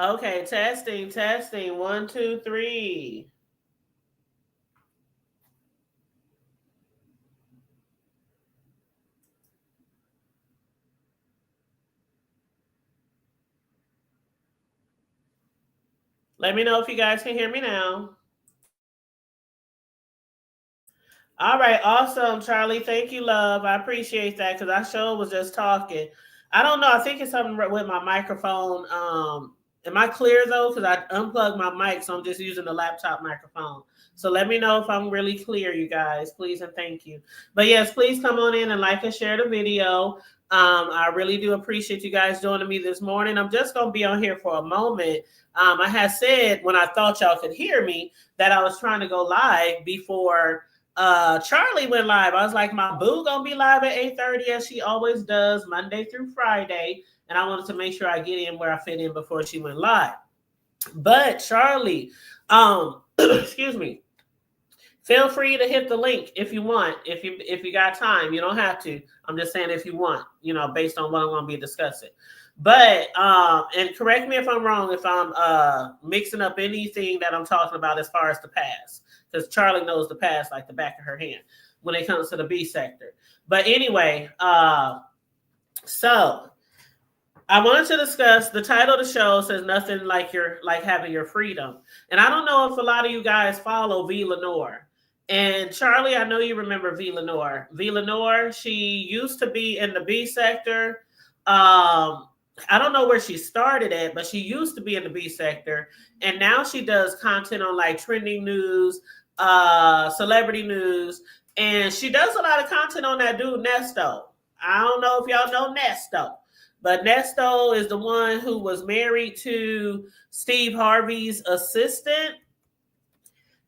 Okay, testing, testing. One, two, three. Let me know if you guys can hear me now. All right, awesome, Charlie. Thank you, love. I appreciate that because I sure was just talking. I don't know. I think it's something with my microphone. Am I clear though? Because I unplugged my mic, so I'm just using the laptop microphone. So let me know if I'm really clear, you guys, please and thank you. But yes, please come on in and like and share the video. I really do appreciate you guys joining me this morning. I'm just gonna be on here for a moment. I had said when I thought y'all could hear me that I was trying to go live before Charlie went live. I was like, my boo gonna be live at 8:30 as she always does, Monday through Friday. And I wanted to make sure I get in where I fit in before she went live. But Charlie, excuse me, feel free to hit the link if you want. If you got time, you don't have to. I'm just saying if you want, based on what I'm gonna be discussing. But and correct me if I'm wrong if I'm mixing up anything that I'm talking about as far as the past, because Charlie knows the past like the back of her hand when it comes to the B sector. But anyway, so I wanted to discuss the title of the show says nothing like having your freedom. And I don't know if a lot of you guys follow V Lenore. And Charlie, I know you remember V Lenore. V Lenore, she used to be in the B sector. I don't know where she started at, but she used to be in the B sector. And now she does content on like trending news, celebrity news. And she does a lot of content on that dude, Nesto. I don't know if y'all know Nesto. But Nesto is the one who was married to Steve Harvey's assistant.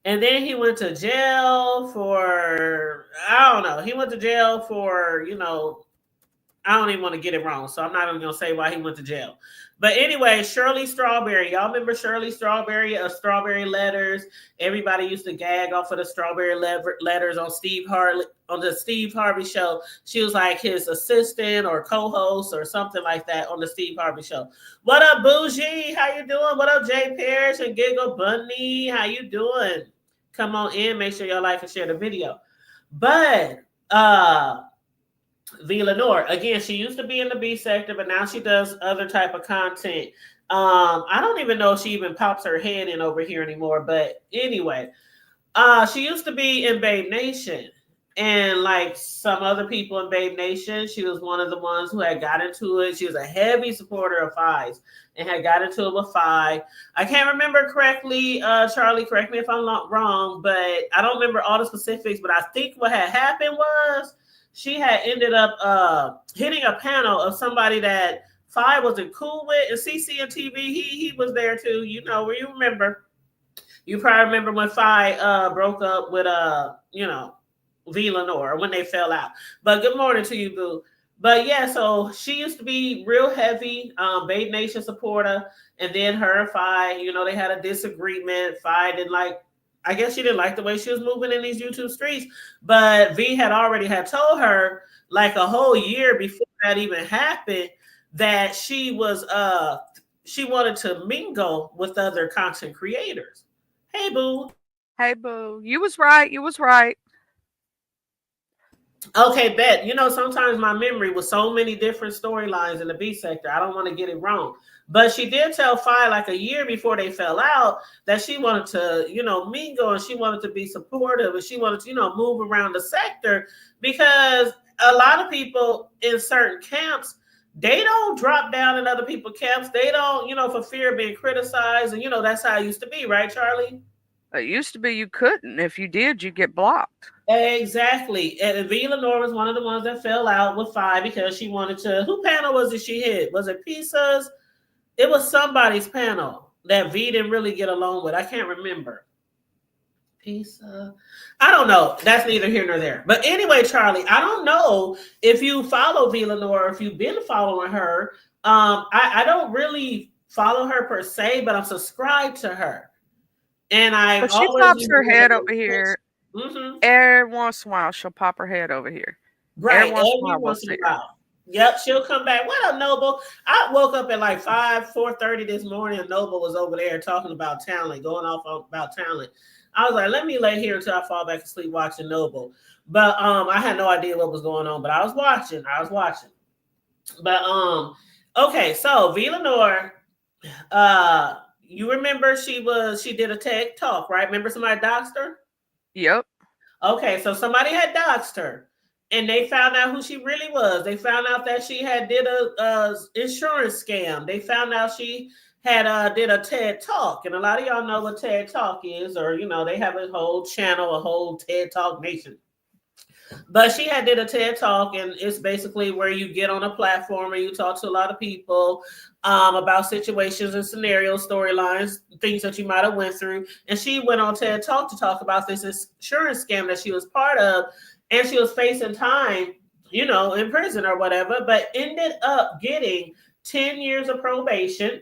And then he went to jail for, I don't know. He went to jail for, I don't even want to get it wrong. So I'm not even going to say why he went to jail. But anyway, Shirley Strawberry. Y'all remember Shirley Strawberry of Strawberry Letters? Everybody used to gag off of the Strawberry Letters on the Steve Harvey show. She was like his assistant or co-host or something like that on the Steve Harvey show. What up, Bougie? How you doing? What up, Jay Parrish and Giggle Bunny? How you doing? Come on in. Make sure y'all like and share the video. But V Lenore. Again, she used to be in the B sector, but now she does other type of content. I don't even know if she even pops her head in over here anymore. But anyway, she used to be in Babe Nation. And like some other people in Babe Nation, she was one of the ones who had got into it. She was a heavy supporter of Fives and had got into it with Five. I can't remember correctly, Charlie, correct me if I'm not wrong, but I don't remember all the specifics. But I think what had happened was she had ended up hitting a panel of somebody that Five wasn't cool with. And CC and TV, he was there too. Where you remember. You probably remember when Five broke up with V Lenore when they fell out. But good morning to you, boo. But yeah, so she used to be real heavy Babe Nation supporter. And then her and Five, they had a disagreement. Five didn't like, I guess she didn't like the way she was moving in these YouTube streets. But V had already had told her like a whole year before that even happened that she wanted to mingle with other content creators. Hey, boo. Hey, boo. You was right. You was right. Okay, bet. Sometimes my memory with so many different storylines in the B sector, I don't want to get it wrong. But she did tell Fi like a year before they fell out that she wanted to, mingle and she wanted to be supportive and she wanted to, move around the sector because a lot of people in certain camps, they don't drop down in other people's camps. They don't, for fear of being criticized. And, that's how it used to be, right, Charlie? It used to be you couldn't. If you did, you get blocked. Exactly. And V Lenore was one of the ones that fell out with Five because she wanted to. Who panel was it she hit? Was it Pisa's? It was somebody's panel that V didn't really get along with. I can't remember. Pisa. I don't know. That's neither here nor there. But anyway, Charlie, I don't know if you follow V Lenore, if you've been following her. I don't really follow her per se, but I'm subscribed to her. And I But she always pops her head over here. Mm-hmm. Every once in a while, she'll pop her head over here. Every Right, once in a every while, we'll once in a see her. while. Yep, she'll come back. What up, Noble? I woke up at like 4:30 this morning, and Noble was over there talking about talent, going off about talent. I was like, let me lay here until I fall back asleep watching Noble. But I had no idea what was going on, but I was watching. But okay, so V Lenore, you remember she did a TED talk, right? Remember somebody doxed her? Yep. Okay, so somebody had doxed her, and they found out who she really was. They found out that she had did a insurance scam. They found out she had did a TED talk, and a lot of y'all know what TED talk is, or they have a whole channel, a whole TED talk nation. But she had did a TED talk, and it's basically where you get on a platform and you talk to a lot of people about situations and scenarios, storylines, things that you might have went through. And she went on TED Talk to talk about this insurance scam that she was part of, and she was facing time, in prison or whatever, but ended up getting 10 years of probation.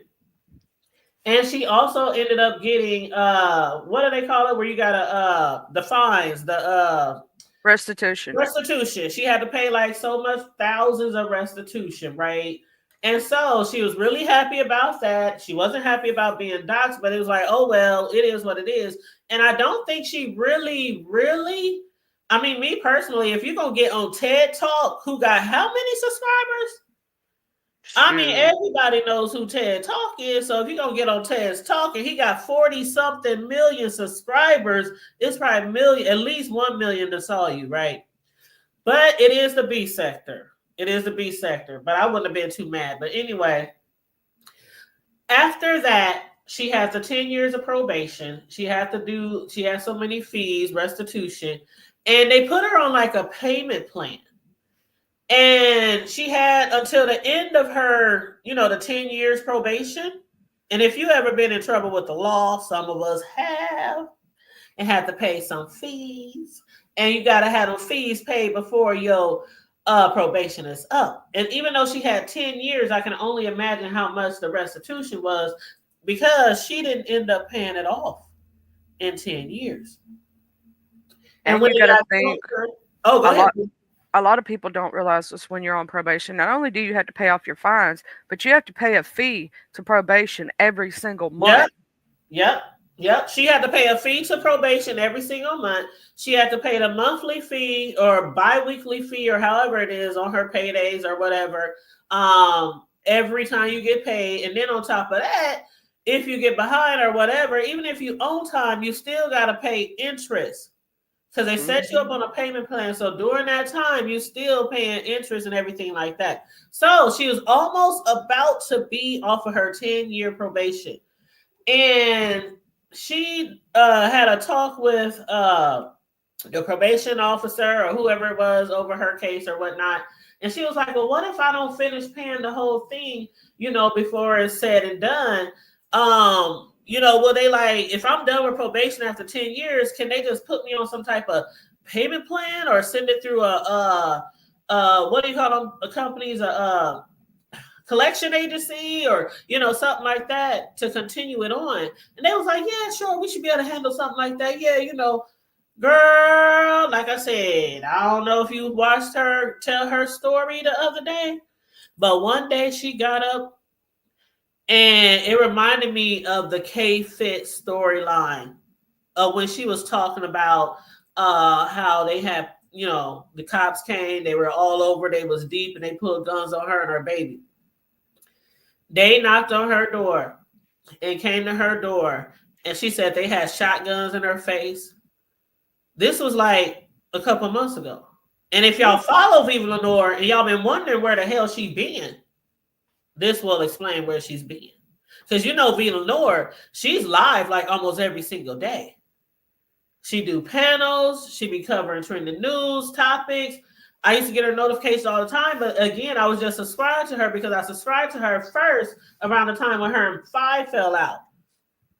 And she also ended up getting what do they call it? Where you gotta the fines, the Restitution. restitution. She had to pay like so much thousands of restitution, right? And so she was really happy about that. She wasn't happy about being doxxed, but it was like, oh well, it is what it is. And I don't think she really, I mean, me personally, if you're gonna get on TED Talk, who got how many subscribers? I mean, everybody knows who TED Talk is. So if you're gonna get on TED's Talk and he got 40 something million subscribers, it's probably at least 1 million that saw you, right? But it is the B sector. It is the B sector. But I wouldn't have been too mad. But anyway, after that, she has the 10 years of probation. She has so many fees, restitution, and they put her on like a payment plan. And she had until the end of her, the 10 years probation. And if you ever been in trouble with the law, some of us have, and had to pay some fees. And you got to have those fees paid before your probation is up. And even though she had 10 years, I can only imagine how much the restitution was, because she didn't end up paying it off in 10 years. And when you got to think, go ahead. A lot of people don't realize this when you're on probation. Not only do you have to pay off your fines, but you have to pay a fee to probation every single month. Yep. She had to pay a fee to probation every single month. She had to pay the monthly fee or bi-weekly fee or however it is on her paydays or whatever, every time you get paid. And then on top of that, if you get behind or whatever, even if you own time, you still got to pay interest. Because they set you up on a payment plan. So during that time, you're still paying interest and everything like that. So she was almost about to be off of her 10-year probation. And she had a talk with the probation officer or whoever it was over her case or whatnot. And she was like, well, what if I don't finish paying the whole thing, before it's said and done? Will they, like, if I'm done with probation after 10 years, can they just put me on some type of payment plan or send it through what do you call them? A company's collection agency or, something like that to continue it on. And they was like, yeah, sure, we should be able to handle something like that. Yeah, girl, like I said, I don't know if you watched her tell her story the other day, but one day she got up, and it reminded me of the K-Fit storyline when she was talking about how they had, the cops came, they were all over, they was deep, and they pulled guns on her and her baby. They knocked on her door and came to her door, and she said they had shotguns in her face. This was like a couple months ago. And if y'all follow Viva Lenore and y'all been wondering where the hell she been, this will explain where she's been. Because Viva Lenore, she's live like almost every single day. She do panels. She be covering trending news topics. I used to get her notifications all the time. But again, I was just subscribed to her because I subscribed to her first around the time when her and Five fell out.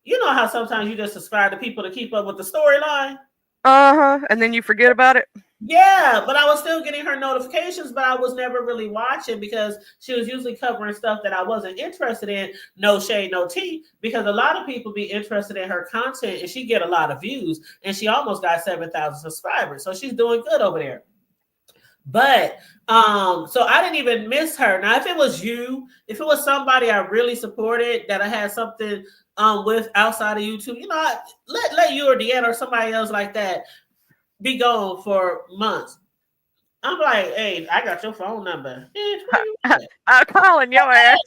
You know how sometimes you just subscribe to people to keep up with the storyline? And then you forget about it? Yeah, but I was still getting her notifications, but I was never really watching because she was usually covering stuff that I wasn't interested in. No shade, no tea, because a lot of people be interested in her content and she get a lot of views, and she almost got 7,000 subscribers. So she's doing good over there. But so I didn't even miss her. Now, if it was you, if it was somebody I really supported that I had something with outside of YouTube, let you or Deanna or somebody else like that be gone for months. I'm like, hey, I got your phone number. Bitch, where you at? I'm calling your ass.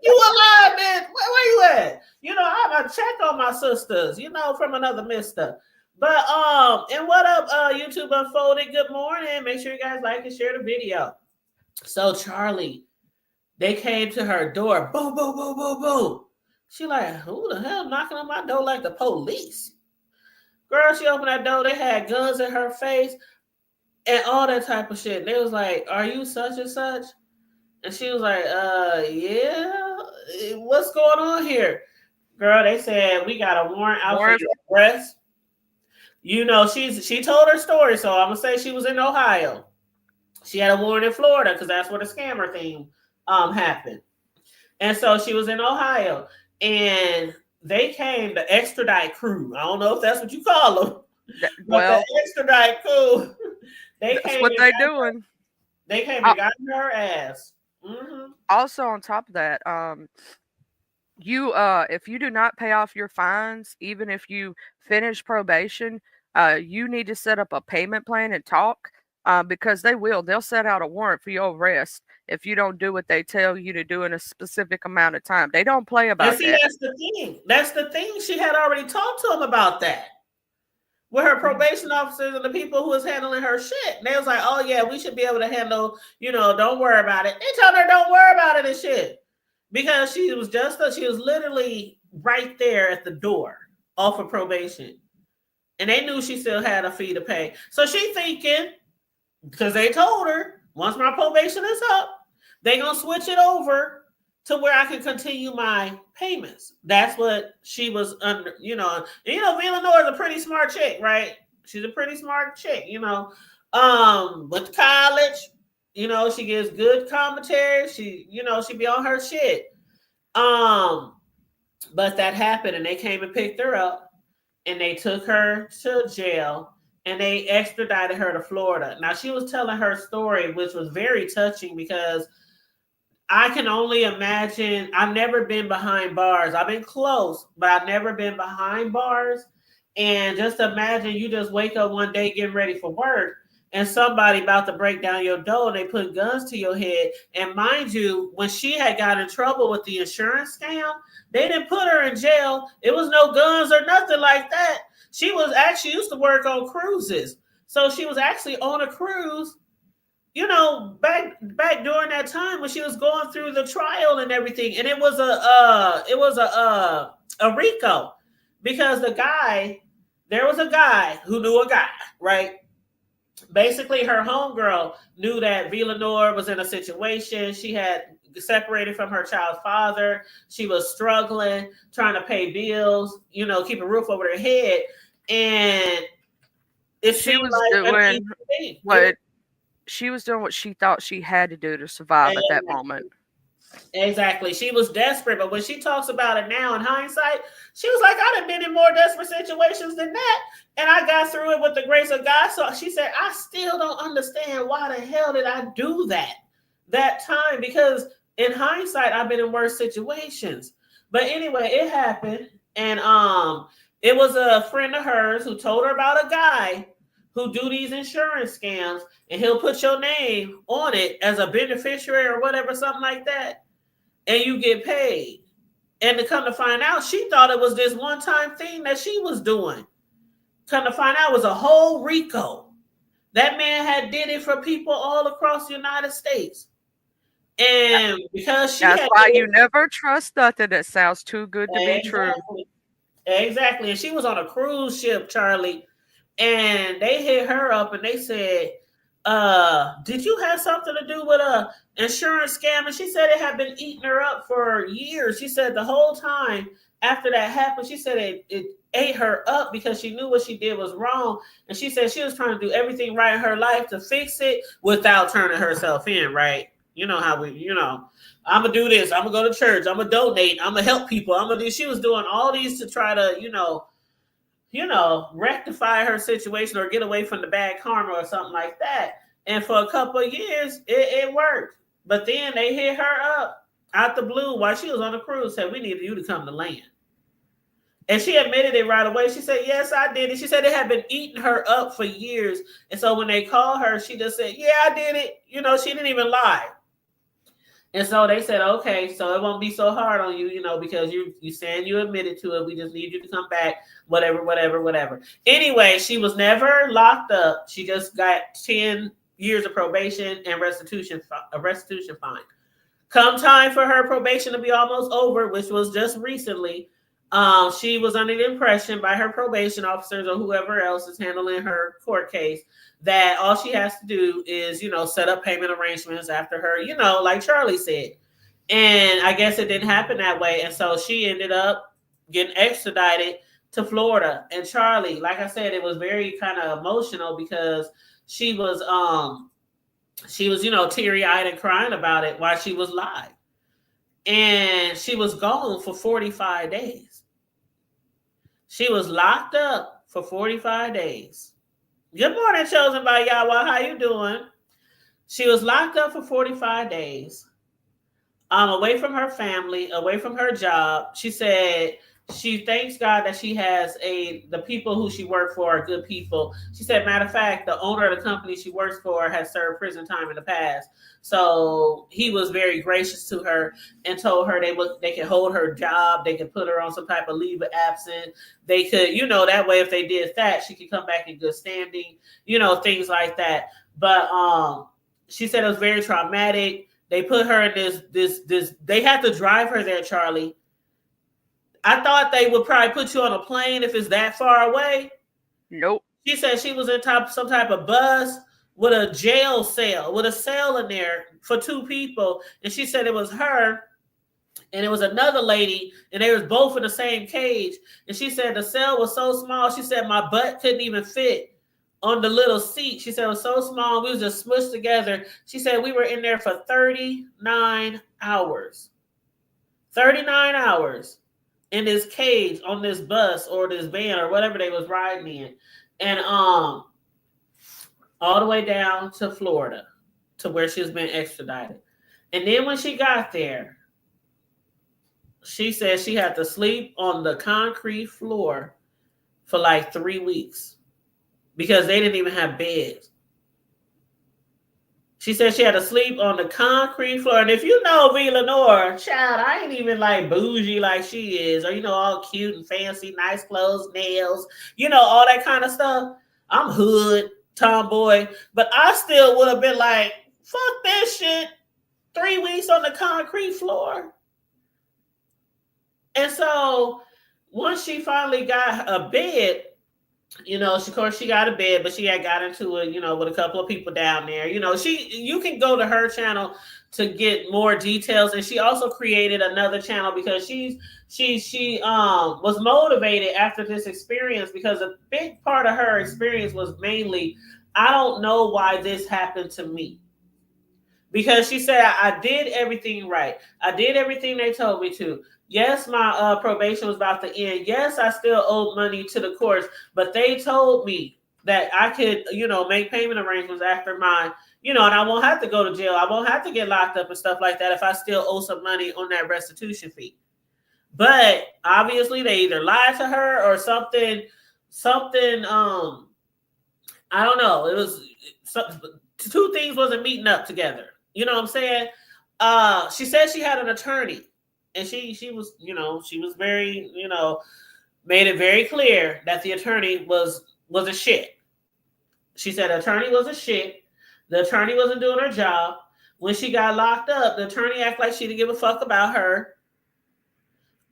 You alive, man? Where you at? I check on my sisters, from another mister. But and what up, YouTube Unfolded? Good morning. Make sure you guys like and share the video. So Charlie, they came to her door. Boom, boom, boom, boom, boom. She like, who the hell knocking on my door like the police? Girl, she opened that door. They had guns in her face and all that type of shit. They was like, are you such and such? And she was like, yeah. What's going on here? Girl, they said we got a warrant out for your arrest. She told her story, so I'm gonna say she was in Ohio. She had a warrant in Florida because that's where the scammer thing happened. And so she was in Ohio, and they came, the extradite crew. I don't know if that's what you call them, but the extradite crew. That's what they doing. They came and got her ass. Mm-hmm. Also, on top of that, if you do not pay off your fines, even if you finish probation, you need to set up a payment plan and talk, because they'll set out a warrant for your arrest if you don't do what they tell you to do in a specific amount of time. They don't play about that. That's the thing. That's the thing. She had already talked to him about that with her probation officers and the people who was handling her shit. And they was like, oh yeah, we should be able to handle, don't worry about it. They told her don't worry about it and shit. Because she was literally right there at the door off of probation. And they knew she still had a fee to pay. So she thinking, because they told her, once my probation is up, they gonna switch it over to where I can continue my payments. That's what she was under, Villanova is a pretty smart chick, right? She's a pretty smart chick, went to college, she gives good commentary. She be on her shit. But that happened and they came and picked her up and they took her to jail and they extradited her to Florida. Now she was telling her story, which was very touching because I can only imagine. I've never been behind bars. I've been close, but I've never been behind bars. And just imagine you just wake up one day getting ready for work and somebody about to break down your door and they put guns to your head. And mind you, when she had got in trouble with the insurance scam, they didn't put her in jail. It was no guns or nothing like that. She was actually used to work on cruises. So she was actually on a cruise, back during that time when she was going through the trial and everything. And it was a RICO because there was a guy who knew a guy, right? Basically, her homegirl knew that Villanova was in a situation. She had separated from her child's father. She was struggling, trying to pay bills, keep a roof over her head. And she was doing what she thought she had to do to survive at that moment. Exactly. She was desperate, but when she talks about it now in hindsight, she was like, I'd have been in more desperate situations than that. And I got through it with the grace of God. So she said, I still don't understand why the hell did I do that time? Because in hindsight, I've been in worse situations. But anyway, it happened. And it was a friend of hers who told her about a guy who do these insurance scams, and he'll put your name on it as a beneficiary or whatever, something like that, and you get paid. And to come to find out, she thought it was this one-time thing that she was doing. Come to find out, it was a whole RICO. That man had did it for people all across the United States. And because that's why you never trust nothing that sounds too good to be true. Exactly. And she was on a cruise ship, Charlie. And they hit her up and they said, did you have something to do with a insurance scam? And she said it had been eating her up for years. She said the whole time after that happened, she said it ate her up because she knew what she did was wrong. And she said she was trying to do everything right in her life to fix it without turning herself in, right? You know how I'm going to do this. I'm going to go to church. I'm going to donate. I'm going to help people. She was doing all these to try to, rectify her situation or get away from the bad karma or something like that. And for a couple of years, it worked. But then they hit her up out the blue while she was on a cruise, said, we need you to come to land. And she admitted it right away. She said, yes, I did it. She said they had been eating her up for years. And so when they called her, she just said, yeah, I did it. You know, she didn't even lie. And so they said, okay, so it won't be so hard on you, you know, because you saying you admitted to it. We just need you to come back, whatever. Anyway, she was never locked up. She just got 10 years of probation and a restitution fine. Come time for her probation to be almost over, which was just recently, she was under the impression by her probation officers or whoever else is handling her court case that all she has to do is, you know, set up payment arrangements after her, you know, like Charlie said. And I guess it didn't happen that way. And so she ended up getting extradited to Florida. And Charlie, like I said, it was very kind of emotional because she was, you know, teary-eyed and crying about it while she was live. And she was gone for 45 days. She was locked up for 45 days. Good morning, Chosen by Yahweh. How you doing? She was locked up for 45 days, away from her family, away from her job. She said she thanks God that she has the people who she worked for are good people. She said, matter of fact, the owner of the company she works for has served prison time in the past. So he was very gracious to her and told her they could hold her job. They could put her on some type of leave of absence. They could, you know, that way if they did that, she could come back in good standing, you know, things like that. But she said it was very traumatic. They put her in this, they had to drive her there, Charlie. I thought they would probably put you on a plane if it's that far away. Nope. She said she was in some type of bus with a jail cell, with a cell in there for 2 people. And she said it was her and it was another lady, and they was both in the same cage. And she said the cell was so small. She said my butt couldn't even fit on the little seat. She said it was so small. We was just smushed together. She said we were in there for 39 hours. 39 hours. In this cage on this bus or this van or whatever they was riding in. And all the way down to Florida to where she's been extradited. And then when she got there, she said she had to sleep on the concrete floor for like 3 weeks because they didn't even have beds. She said she had to sleep on the concrete floor. And if you know V. Lenore, child, I ain't even like bougie like she is. Or, you know, all cute and fancy, nice clothes, nails, you know, all that kind of stuff. I'm hood, tomboy. But I still would have been like, fuck that shit. 3 weeks on the concrete floor. And so once she finally got a bed, you know, of course she got a bed, but she had got into it, you know, with a couple of people down there. You know, you can go to her channel to get more details. And she also created another channel because she was motivated after this experience, because a big part of her experience was mainly, I don't know why this happened to me. Because she said, I did everything right. I did everything they told me to. Yes, my probation was about to end. Yes, I still owed money to the courts, but they told me that I could, you know, make payment arrangements after my, you know, and I won't have to go to jail. I won't have to get locked up and stuff like that if I still owe some money on that restitution fee. But obviously they either lied to her or something, I don't know. It was 2 things wasn't meeting up together. You know what I'm saying? She said she had an attorney. And she was, you know, she was very, you know, made it very clear that the attorney was a shit. She said the attorney was a shit. The attorney wasn't doing her job. When she got locked up, the attorney acted like she didn't give a fuck about her.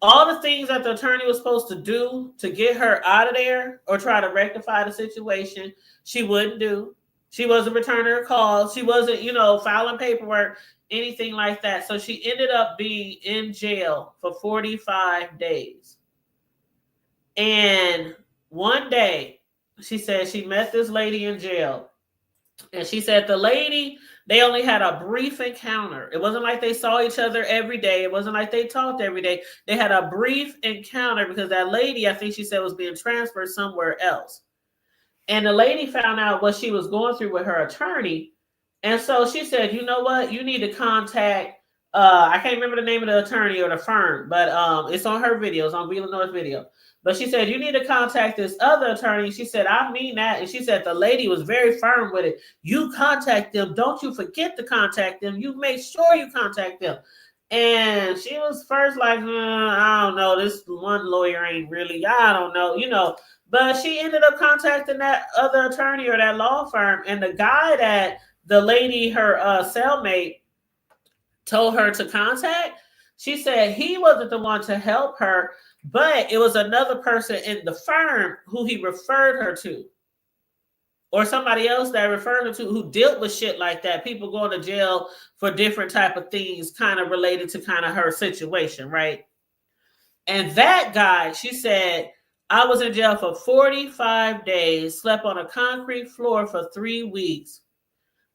All the things that the attorney was supposed to do to get her out of there or try to rectify the situation, she wouldn't do. She wasn't returning her calls. She wasn't, you know, filing paperwork, anything like that. So she ended up being in jail for 45 days. And one day, she said she met this lady in jail. And she said the lady, they only had a brief encounter. It wasn't like they saw each other every day. It wasn't like they talked every day. They had a brief encounter because that lady, I think she said, was being transferred somewhere else. And the lady found out what she was going through with her attorney. And so she said, you know what? You need to contact I can't remember the name of the attorney or the firm, but it's on her videos, on Vila North's video. But she said, you need to contact this other attorney. She said, I mean that. And she said, the lady was very firm with it. You contact them. Don't you forget to contact them. You make sure you contact them. And she was first like, I don't know. This one lawyer ain't really, I don't know, But she ended up contacting that other attorney or that law firm. And the guy that the lady, her cellmate, told her to contact, she said he wasn't the one to help her, but it was another person in the firm who he referred her to, or somebody else that referred her to, who dealt with shit like that, people going to jail for different type of things kind of related to kind of her situation, right? And that guy, she said, I was in jail for 45 days, slept on a concrete floor for 3 weeks,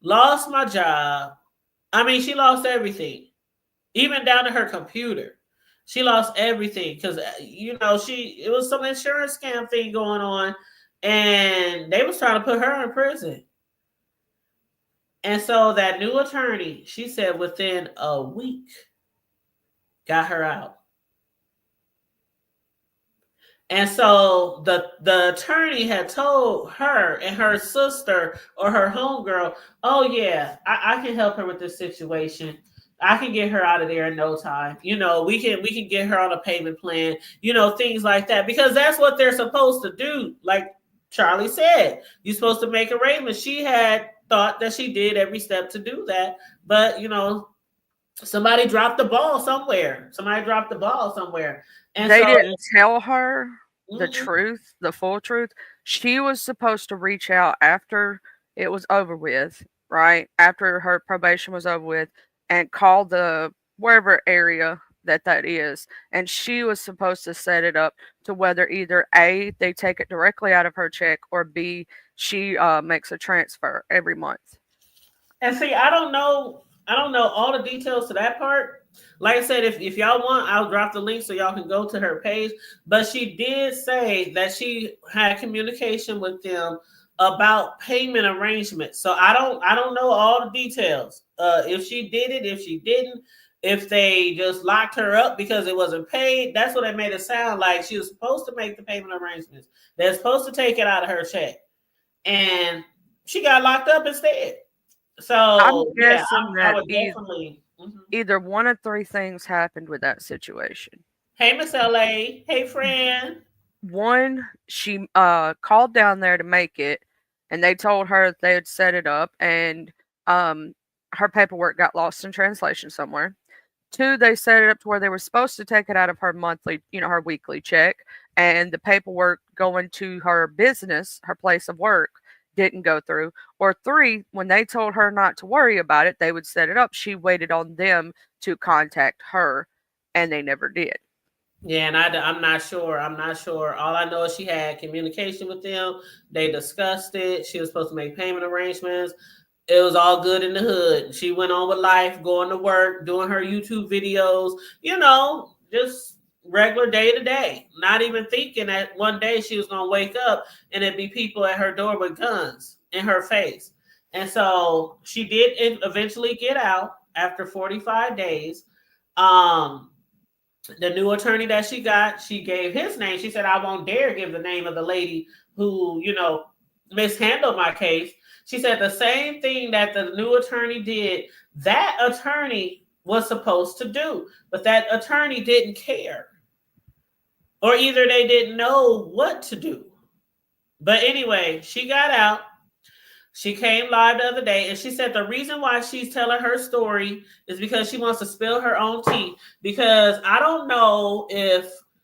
lost my job. I mean, she lost everything, even down to her computer. She lost everything because, it was some insurance scam thing going on, and they was trying to put her in prison. And so that new attorney, she said within a week, got her out. And so the attorney had told her and her sister or her homegirl, oh yeah, I can help her with this situation. I can get her out of there in no time. We can get her on a payment plan, things like that, because that's what they're supposed to do. Like Charlie said, you're supposed to make arrangements. She had thought that she did every step to do that, but somebody dropped the ball somewhere. And They so didn't tell her the mhm. truth, the full truth. She was supposed to reach out after it was over with, right? After her probation was over with, and call the wherever area that is. And she was supposed to set it up to whether either A, they take it directly out of her check, or B, she makes a transfer every month. And see, I don't know all the details to that part. Like I said, if y'all want, I'll drop the link so y'all can go to her page. But she did say that she had communication with them about payment arrangements. So I don't know all the details. If she did it, if she didn't, if they just locked her up because it wasn't paid. That's what they made it sound like. She was supposed to make the payment arrangements. They're supposed to take it out of her check, and she got locked up instead. I'm So yeah, guessing I that would definitely. either one of three things happened with that situation. Hey, Miss LA. Hey, friend. One, she called down there to make it, and they told her that they had set it up, and her paperwork got lost in translation somewhere. Two, they set it up to where they were supposed to take it out of her monthly, her weekly check, and the paperwork going to her business, her place of work, didn't go through. Or three, when they told her not to worry about it, they would set it up. She waited on them to contact her, and they never did. Yeah, and I'm not sure. I'm not sure. All I know is she had communication with them. They discussed it. She was supposed to make payment arrangements. It was all good in the hood. She went on with life, going to work, doing her YouTube videos, just regular day to day. Not even thinking that one day she was going to wake up and it'd be people at her door with guns in her face. And so she did eventually get out after 45 days. The new attorney that she got, she gave his name. She said, I won't dare give the name of the lady who, mishandled my case. She said the same thing that the new attorney did, that attorney was supposed to do, but that attorney didn't care. Or either they didn't know what to do. But anyway, she got out. She came live the other day, and she said the reason why she's telling her story is because she wants to spill her own tea. Because I don't know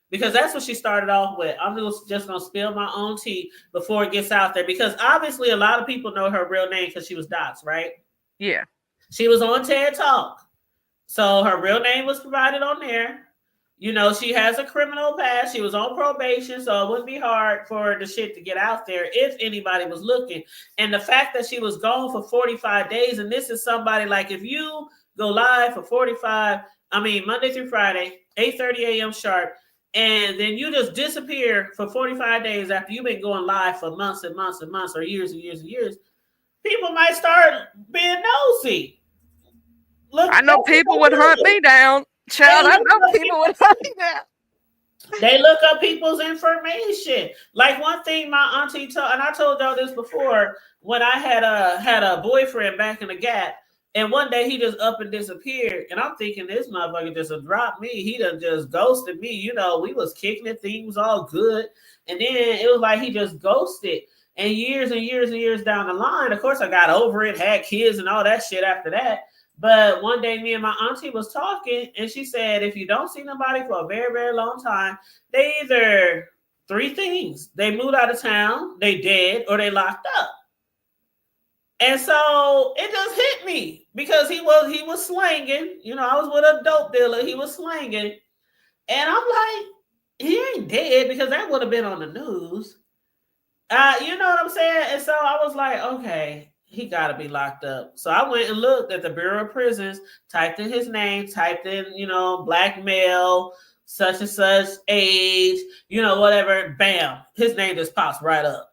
because that's what she started off with. I'm just going to spill my own tea before it gets out there. Because obviously a lot of people know her real name because she was doxxed, right? Yeah. She was on TED Talk. So her real name was provided on there. She has a criminal past. She was on probation, so it wouldn't be hard for the shit to get out there if anybody was looking. And the fact that she was gone for 45 days, and this is somebody like if you go live for Monday through Friday, 8:30 a.m. sharp, and then you just disappear for 45 days after you've been going live for months and months and months or years and years and years. people might start being nosy. Look, I know people would hunt me down. Child, I know people would hunt me down. They look up people's information. Like one thing my auntie told, and I told y'all this before, when I had a boyfriend back in the Gap, and one day he just up and disappeared, and I'm thinking this motherfucker just dropped me. He done just ghosted me. You know, we was kicking it, things was all good, and then it was like he just ghosted. And years and years and years down the line, of course, I got over it, had kids and all that shit after that. But one day, me and my auntie was talking, and she said, if you don't see nobody for a very, very long time, they either three things: they moved out of town, they dead, or they locked up. And so it just hit me because he was slanging. You know, I was with a dope dealer. He was slanging, and I'm like, he ain't dead because that would have been on the news. You know what I'm saying? And so I was like, okay, he got to be locked up. So I went and looked at the Bureau of Prisons, typed in his name, typed in, you know, black male, such and such age, you know, whatever. Bam, his name just pops right up.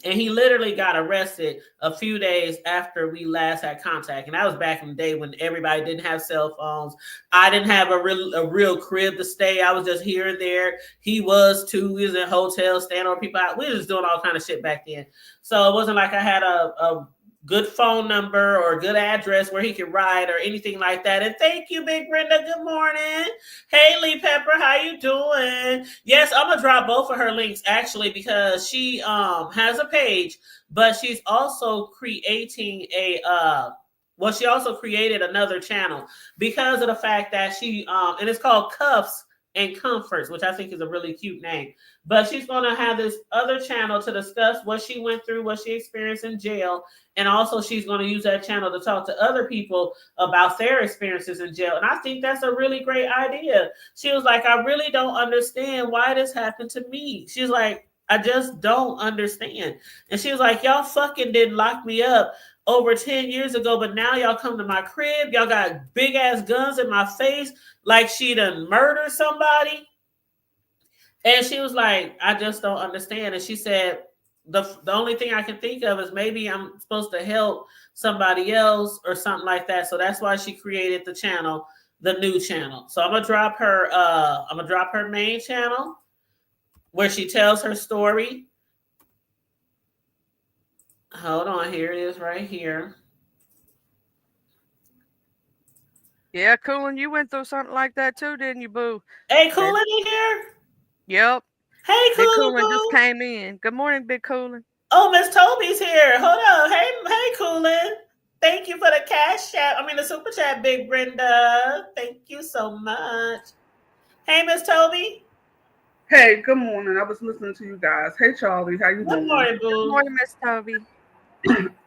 And he literally got arrested a few days after we last had contact. And that was back in the day when everybody didn't have cell phones. I didn't have a real crib to stay. I was just here and there. He was too. We was in hotels, staying on people out. We were just doing all kind of shit back then. So it wasn't like I had a good phone number or a good address where he could ride or anything like that. And thank you, Big Brenda. Good morning. Haley Pepper, how you doing? Yes, I'm gonna drop both of her links actually because she has a page, but she's also creating she also created another channel because of the fact that she and it's called Cuffs and Comforts, which I think is a really cute name. But she's going to have this other channel to discuss what she went through, what she experienced in jail. And also she's going to use that channel to talk to other people about their experiences in jail. And I think that's a really great idea. She was like, I really don't understand why this happened to me. She's like, I just don't understand. And she was like, y'all fucking didn't lock me up over 10 years ago, but now y'all come to my crib. Y'all got big ass guns in my face like she done murdered somebody. And she was like, I just don't understand. And she said, the only thing I can think of is maybe I'm supposed to help somebody else or something like that. So that's why she created the channel, the new channel. So I'm gonna drop her main channel where she tells her story. Hold on, here it is right here. Yeah, Coolin, you went through something like that too, didn't you, boo? Hey, Coolin in here? Yep. Hey, Big Coolin, Coolin just came in. Good morning, Big Coolin. Oh, Miss Toby's here. Hold on. Hey, Coolin. Thank you for the the super chat, Big Brenda. Thank you so much. Hey, Miss Toby. Hey, good morning. I was listening to you guys. Hey, Charlie, how you doing? Good morning, boo. Good morning, Miss Toby.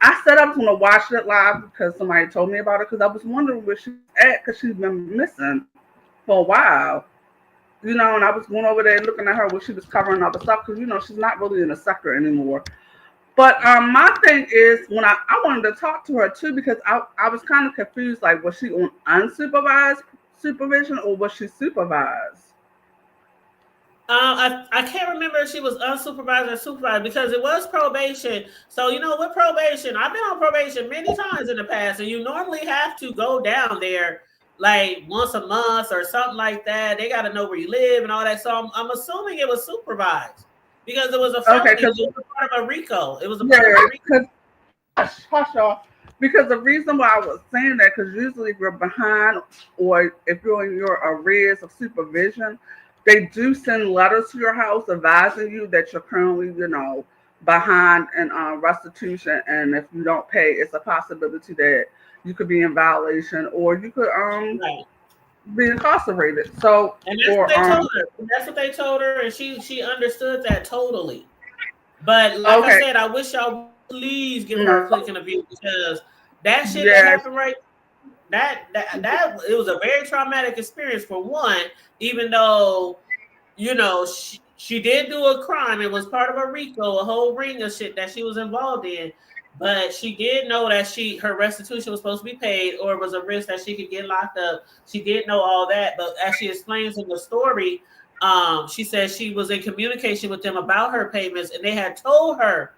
I said I was going to watch it live because somebody told me about it because I was wondering where she's at because she's been missing for a while. You know, and I was going over there looking at her when she was covering other stuff because, you know, she's not really in the sector anymore. But my thing is when I wanted to talk to her too because I was kind of confused. Like, was she on unsupervised supervision or was she supervised? I can't remember if she was unsupervised or supervised because it was probation. So, you know, with probation, I've been on probation many times in the past, and you normally have to go down there like once a month or something like that. They got to know where you live and all that. So I'm assuming it was supervised because it was a felony. Okay, it was a part of a RICO. It was a part of a RICO. Hush off. Because the reason why I was saying that, because usually if you're behind or if you're in your arrears of supervision, they do send letters to your house advising you that you're currently, you know, behind in restitution, and if you don't pay, it's a possibility that you could be in violation or you could Right. be incarcerated. So, And that's what they told her. That's what they told her, and she understood that totally. But like I said, I wish y'all please give her a click and a view because that shit that happened right. That it was a very traumatic experience for one, even though, you know, she did do a crime. It was part of a RICO, a whole ring of shit that she was involved in. But she did know that her restitution was supposed to be paid, or it was a risk that she could get locked up. She did know all that. But as she explains in the story, she said she was in communication with them about her payments, and they had told her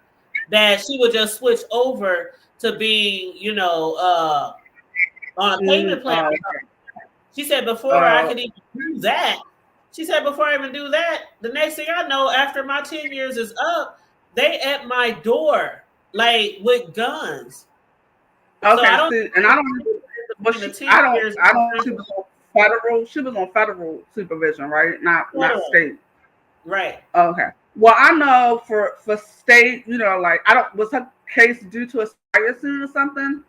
that she would just switch over to being, on a payment plan. She said before I could even do that, before I even do that, the next thing I know, after my 10 years is up, they at my door, like with guns. Okay, so I don't, see, and I don't, but she was on federal supervision, right? Not state. Right. Okay. Well, I know for state, like was her case due to expire soon or something?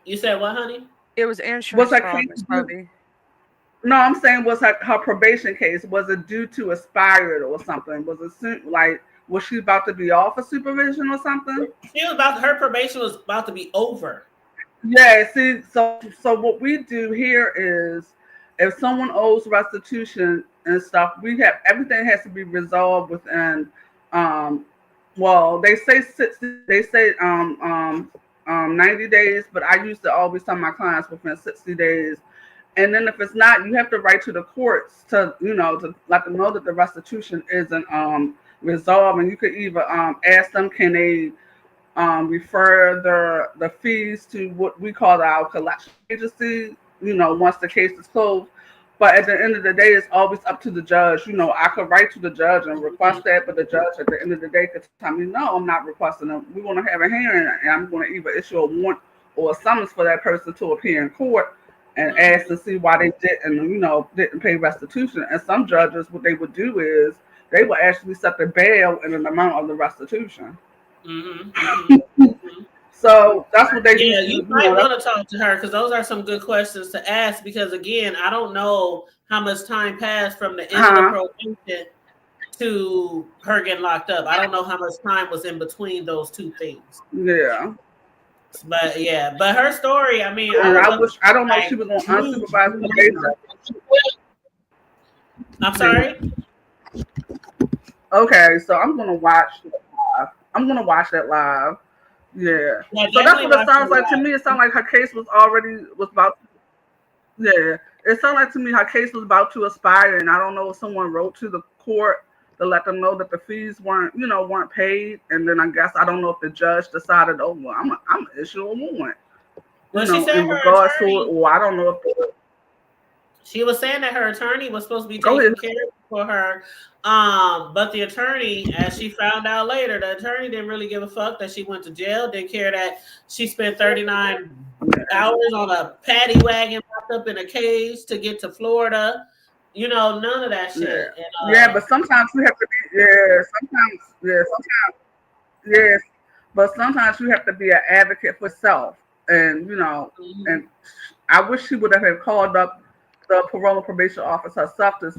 You said what, honey? It was insurance fraud, Miss Bobby. No, I'm saying was her probation case, was it due to expired or something? Was she about to be off of supervision or something? Her probation was about to be over. Yeah, see, so what we do here is if someone owes restitution and stuff, everything has to be resolved within they say 90 days, but I used to always tell my clients within 60 days. And then if it's not, you have to write to the courts to let them know that the restitution isn't resolved. And you could either ask them, can they refer the fees to what we call our collection agency, once the case is closed. But at the end of the day, it's always up to the judge. I could write to the judge and request that, but the judge at the end of the day could tell me, no, I'm not requesting it. We want to have a hearing, and I'm going to either issue a warrant or a summons for that person to appear in court and ask to see why they didn't pay restitution. And some judges, what they would do is they would actually set the bail in an amount of the restitution. So that's what they do. Yeah, you might want to talk to her because those are some good questions to ask. Because again, I don't know how much time passed from the end of the probation to her getting locked up. I don't know how much time was in between those two things. Yeah. But her story, I mean, I don't know if she was on unsupervised probation. I'm sorry? Okay, so I'm gonna watch that live. Yeah. So that's what it sounds like to me. It sounds like her case was about. Yeah. It sounds like to me her case was about to expire, and I don't know if someone wrote to the court to let them know that the fees weren't paid, and then I guess I don't know if the judge decided, oh well, I'm gonna issue a warrant. Well, she said in regards to it, or I don't know if she was saying that her attorney was supposed to be taking care for her. But the attorney, as she found out later, the attorney didn't really give a fuck that she went to jail, didn't care that she spent 39 hours on a paddy wagon locked up in a cage to get to Florida. None of that shit. Yeah. And, but sometimes you have to be, but sometimes you have to be an advocate for self. And, and I wish she would have called up the parole and probation office herself to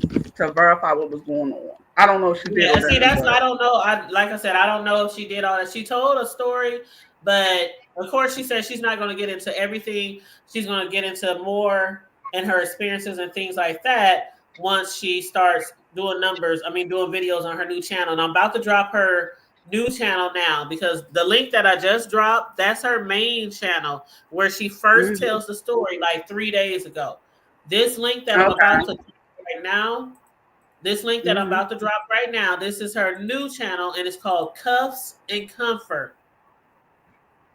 verify what was going on. I don't know if she did. Yeah, see, I don't know. Like I said, I don't know if she did all that. She told a story, but of course she said she's not going to get into everything. She's going to get into more in her experiences and things like that once she starts doing videos on her new channel. And I'm about to drop her new channel now because the link that I just dropped, that's her main channel where she first tells the story like 3 days ago. This link that I'm about to drop right now, this is her new channel, and it's called Cuffs and Comfort.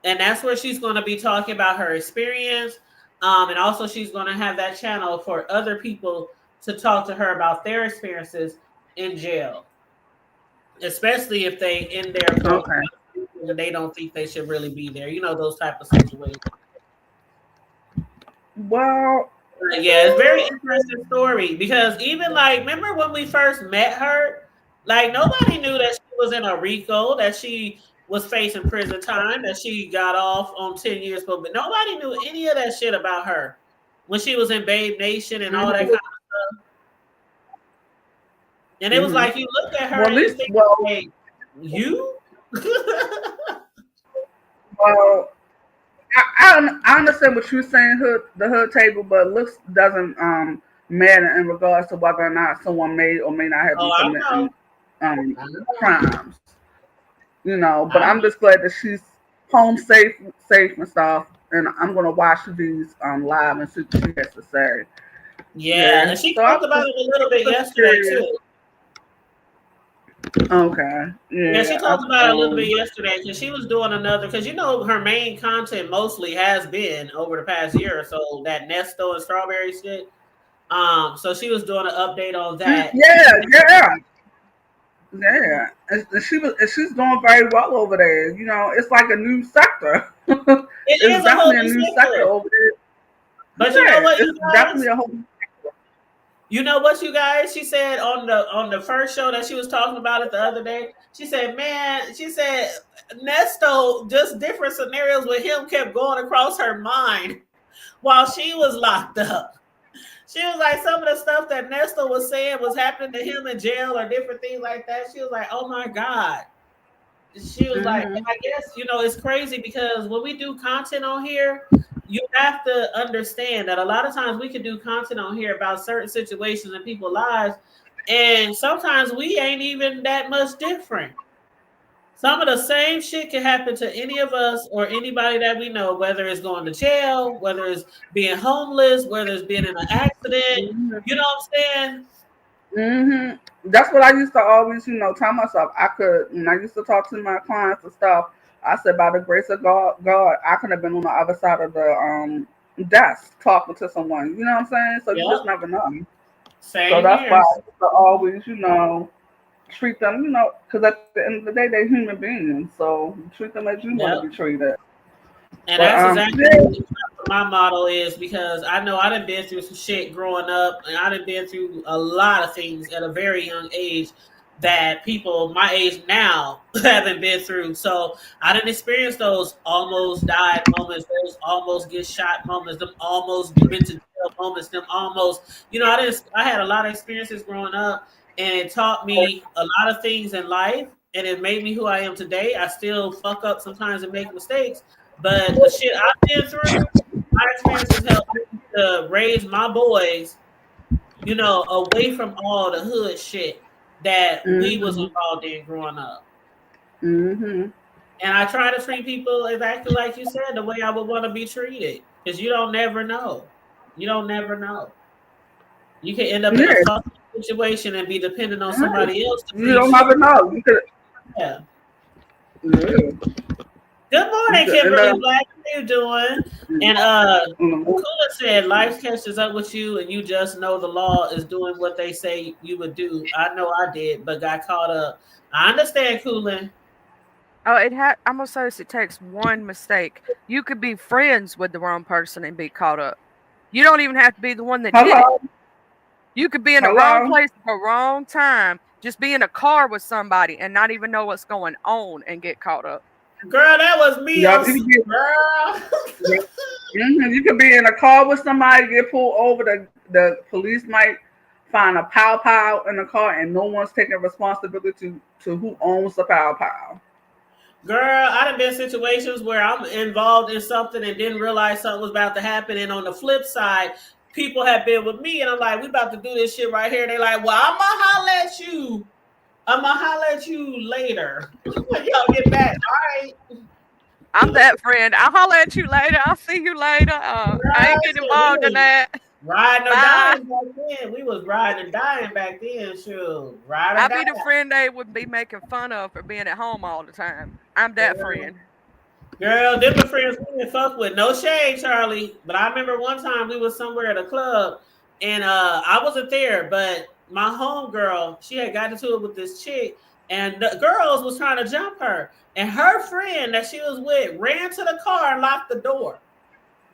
And that's where she's going to be talking about her experience. And also she's going to have that channel for other people to talk to her about their experiences in jail. Especially if they in there and they don't think they should really be there. Those type of situations. Well, yeah, it's a very interesting story because even remember when we first met her, nobody knew that she was in a RICO, that she was facing prison time, that she got off on 10 years, but nobody knew any of that shit about her when she was in Babe Nation and all that kind of stuff. And it was like you look at her and you think, hey, you? Well, I understand what you're saying, the hood table, but looks doesn't matter in regards to whether or not someone may or may not have been committing crimes. But I'm just glad that she's home safe and stuff. And I'm gonna watch these live and see what she has to say. Yeah, and she talked about it a little bit yesterday too. Okay. Yeah, she talked about it a little bit Um, yesterday because she was doing another, because you know her main content mostly has been over the past year or so that Nesto and strawberry shit. So she was doing an update on that. yeah. Yeah, and she's doing very well over there. You know, it's like a new sector. It It's is a whole definitely a new new sector sector. over there. But you know Yeah, what, you it's guys? definitely a whole. You know what, you guys? She said on the first show that she was talking about it the other day. She said, "Man," she said, "Nesto, just different scenarios with him kept going across her mind while she was locked up." She was like, some of the stuff that Nesto was saying was happening to him in jail or different things like that. She was like, "Oh my God." She was like, and Mm-hmm. I guess, it's crazy because when we do content on here, you have to understand that a lot of times we can do content on here about certain situations in people's lives, and sometimes we ain't even that much different. Some of the same shit can happen to any of us or anybody that we know, whether it's going to jail, whether it's being homeless, whether it's being in an accident. You know what I'm saying? That's what I used to always, tell myself. I could, when I used to talk to my clients and stuff, I said, by the grace of God, I could have been on the other side of the desk talking to someone. You know what I'm saying? So you Yep. just never know. So Same that's here. why I used to always, treat them, because at the end of the day, they're human beings. So treat them as you want to Yep. be treated. And But that's exactly yeah. what my motto is, because I know I done been through some shit growing up, and I done been through a lot of things at a very young age that people my age now haven't been through. So I didn't experience those almost died moments, those almost get shot moments, them almost went to jail moments, them almost, I had a lot of experiences growing up, and it taught me a lot of things in life, and it made me who I am today. I still fuck up sometimes and make mistakes, but the shit I've been through, my experiences helped me to raise my boys, away from all the hood shit that we was Mhm. involved in growing up. Mhm. And I try to treat people exactly like you said, the way I would want to be treated. Because you don't never know. You don't never know. You can end up in a Yeah. fucked situation and be dependent on somebody else to You don't please you. never know. You could. Yeah. Yeah. Good You morning, could end Kimberly up. Black. How you doing? And Kula said life catches up with you and you just know the law is doing what they say you would do. I know I did, but got caught up. I understand, Kula. Oh, I'm gonna say this, it takes one mistake. You could be friends with the wrong person and be caught up. You don't even have to be the one that did it. Hello. You could be in the wrong Hello. place at the wrong time, just be in a car with somebody and not even know what's going on and get caught up. Girl, that was me Yup. on girl. You could be in a car with somebody, get pulled over. The police might find a pow pow in the car, and no one's taking responsibility to who owns the pow pow. Girl, I done been situations where I'm involved in something and didn't realize something was about to happen. And on the flip side, people have been with me and I'm like, we about to do this shit right here. They like, well, I'm gonna holler at you. I'm gonna holler at you later. When y'all get back. All right. I'm that friend. I'll holler at you later. I'll see you later. I ain't getting We involved in was that. riding or Bye. dying back then. We was riding and dying back then. Shoot. Ride or I'll die. be the friend they would be making fun of for being at home all the time. I'm that friend. Girl, them the friends we didn't fuck with. No shade, Charlie. But I remember one time we was somewhere at a club and I wasn't there, but my homegirl, she had got into it with this chick, and the girls was trying to jump her. And her friend that she was with ran to the car and locked the door.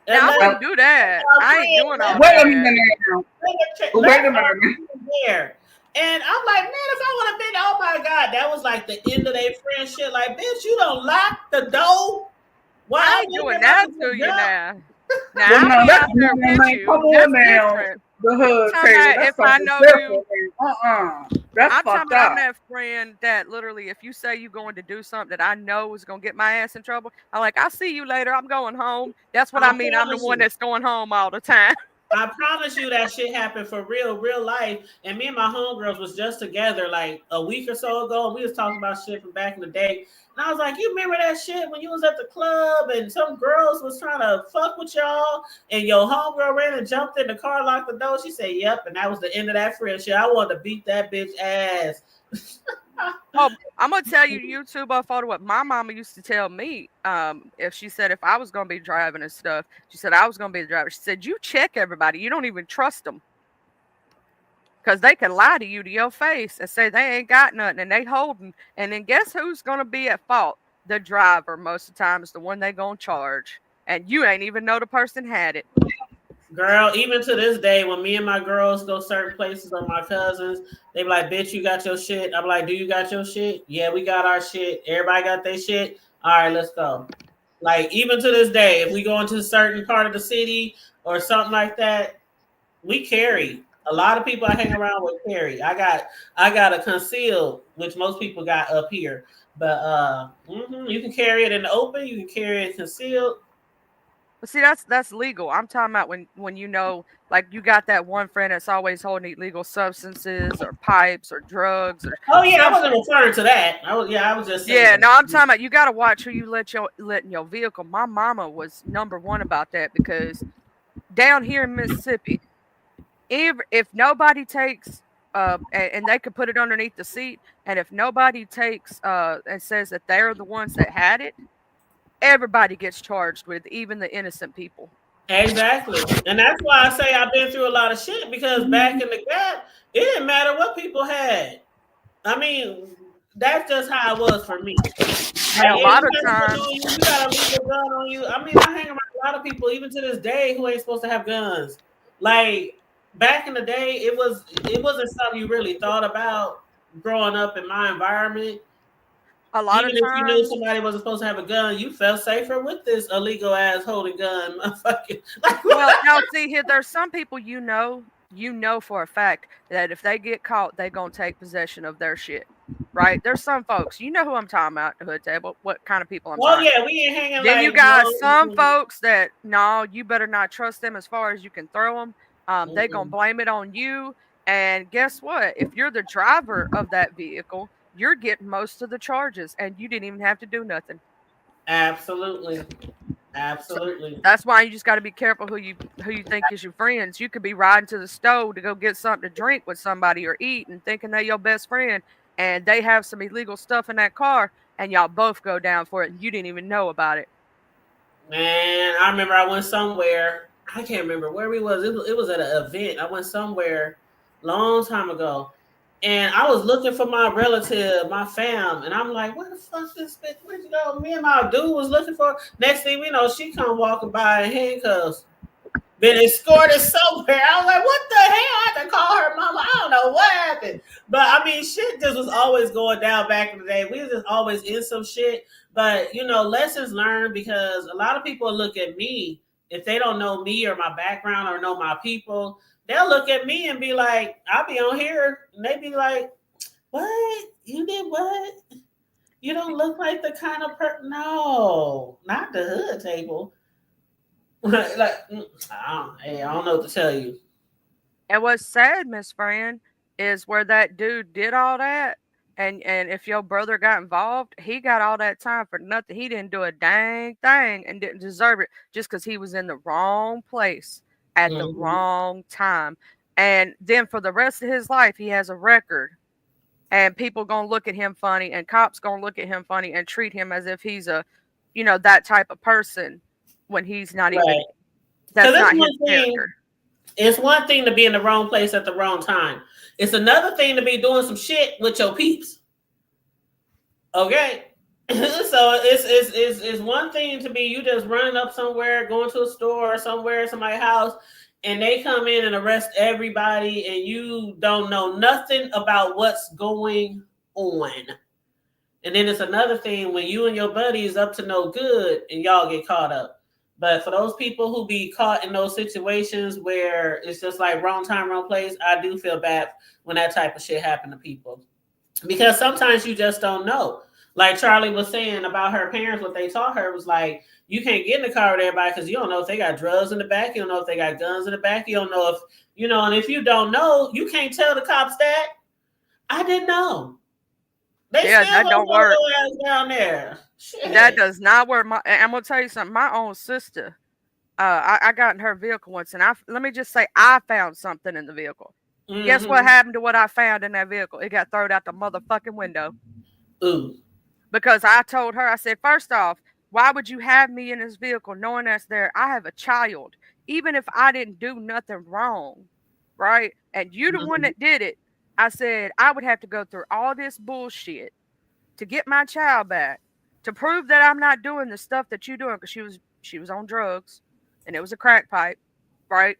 And Now I let Uh, wouldn't do that. our I ain't friend doing all let Wait a that. minute now. Wait left a our minute. friend there. And I'm like, man, if I would have been, oh my God, that was like the end of their friendship. Like, bitch, you don't lock the door. Why I I'm ain't in here doing about that to to get you jumped? now. Now Well, I'll no, be that's out there man. with Come you. on That's now. different. The hood Talking table. about That's if I something know you, different. That's I'm talking fucked about I'm up. that friend that literally, if you say you're going to do something that I know is going to get my ass in trouble, I'm like, I'll see you later. I'm going home. That's what I I mean. I'm the promise one you. that's going home all the time. I promise you that shit happened for real life. And me and my homegirls was just together like a week or so ago, and we was talking about shit from back in the day. And I was like, you remember that shit when you was at the club and some girls was trying to fuck with y'all, and your homegirl ran and jumped in the car, locked the door. She said, yep, and that was the end of that friendship. I wanted to beat that bitch ass. Oh, I'm gonna tell you, YouTube a photo. What my mama used to tell me, if she said if I was gonna be driving and stuff, she said I was gonna be the driver. She said you check everybody. You don't even trust them because they can lie to you to your face and say they ain't got nothing and they holding. And then guess who's gonna be at fault? The driver most of the time is the one they gonna charge, and you ain't even know the person had it. Girl, even to this day, when me and my girls go certain places or my cousins, they be like, bitch, you got your shit. I'm like, do you got your shit? Yeah, we got our shit. Everybody got their shit. All right, let's go. Like, even to this day, if we go into a certain part of the city or something like that, we carry. A lot of people I hang around with carry. I got a concealed, which most people got up here. But you can carry it in the open, you can carry it concealed. But see, that's legal. I'm talking about when you know, like you got that one friend that's always holding illegal substances or pipes or drugs or Oh yeah, I something. wasn't referring to that. I was just saying. Yeah, no, I'm talking about you got to watch who you let in your vehicle. My mama was number one about that because down here in Mississippi, if nobody takes and they could put it underneath the seat, and if nobody takes and says that they're the ones that had it, everybody gets charged with, even the innocent people. Exactly. And that's why I say I've been through a lot of shit because back in the gap, it didn't matter what people had. I mean, that's just how it was for me. Like, And a if lot you of got something times, on you, you got a legal gun on you. I mean, I hang around a lot of people, even to this day, who ain't supposed to have guns. Like back in the day, it wasn't something you really thought about growing up in my environment. a lot Even of if you knew times, somebody wasn't supposed to have a gun, you felt safer with this illegal ass holding gun, motherfucker. Like, well, now see here, there's some people you know for a fact that if they get caught, they gonna take possession of their shit. Right? There's some folks, you know who I'm talking about, the hood table, what kind of people I'm oh talking about. yeah, we ain't hanging Then you like got some no. folks that no, you better not trust them as far as you can throw them. They gonna Mm-mm. blame it on you. And guess what? If you're the driver of that vehicle, you're getting most of the charges, and you didn't even have to do nothing. Absolutely, So absolutely. that's why you just got to be careful who you think is your friends. You could be riding to the stove to go get something to drink with somebody or eat, and thinking they're your best friend, and they have some illegal stuff in that car, and y'all both go down for it, and you didn't even know about it. Man, I remember I went somewhere. I can't remember where we was. It was at an event. I went somewhere long time ago, and I was looking for my relative, my fam, and I'm like, "Where the fuck this bitch? Where'd you go?" Me and my dude was looking for. Next thing we know, she come walking by in handcuffs. Been escorted somewhere. I was like, "What the hell?" I had to call her mama. I don't know what happened, but I mean, shit just was always going down back in the day. We was just always in some shit. But lessons learned because a lot of people look at me if they don't know me or my background or know my people. They'll look at me and be like, "I'll be on here," and they be like, "What? You did what? You don't look like the kind of person." No, not the hood table. I don't know what to tell you. And what's sad, Miss Fran, is where that dude did all that, and if your brother got involved, he got all that time for nothing. He didn't do a dang thing and didn't deserve it just because he was in the wrong place at the Mhm. wrong time. And then for the rest of his life, he has a record, and people gonna look at him funny, and cops gonna look at him funny and treat him as if he's that type of person when he's not even. Right. Because That's not his character. it's one thing to be in the wrong place at the wrong time. It's another thing to be doing some shit with your peeps. Okay. So it's one thing to be you just running up somewhere, going to a store or somewhere, somebody's house, and they come in and arrest everybody, and you don't know nothing about what's going on. And then it's another thing when you and your buddies up to no good and y'all get caught up. But for those people who be caught in those situations where it's just like wrong time, wrong place, I do feel bad when that type of shit happen to people. Because sometimes you just don't know. Like Charlie was saying about her parents, what they taught her was like, you can't get in the car with everybody because you don't know if they got drugs in the back. You don't know if they got guns in the back. You don't know if, and if you don't know, you can't tell the cops that. I didn't know. They Yeah, still that gonna don't throw work. your ass down there. Shit. That does not work. I'm gonna tell you something. My own sister, I got in her vehicle once, and let me just say, I found something in the vehicle. Guess what happened to what I found in that vehicle? It got thrown out the motherfucking window. Ooh. Because I told her, I said, first off, why would you have me in this vehicle knowing that's there? I have a child. Even if I didn't do nothing wrong, right? And you the one that did it, I said, I would have to go through all this bullshit to get my child back, to prove that I'm not doing the stuff that you're doing, because she was on drugs and it was a crack pipe, right?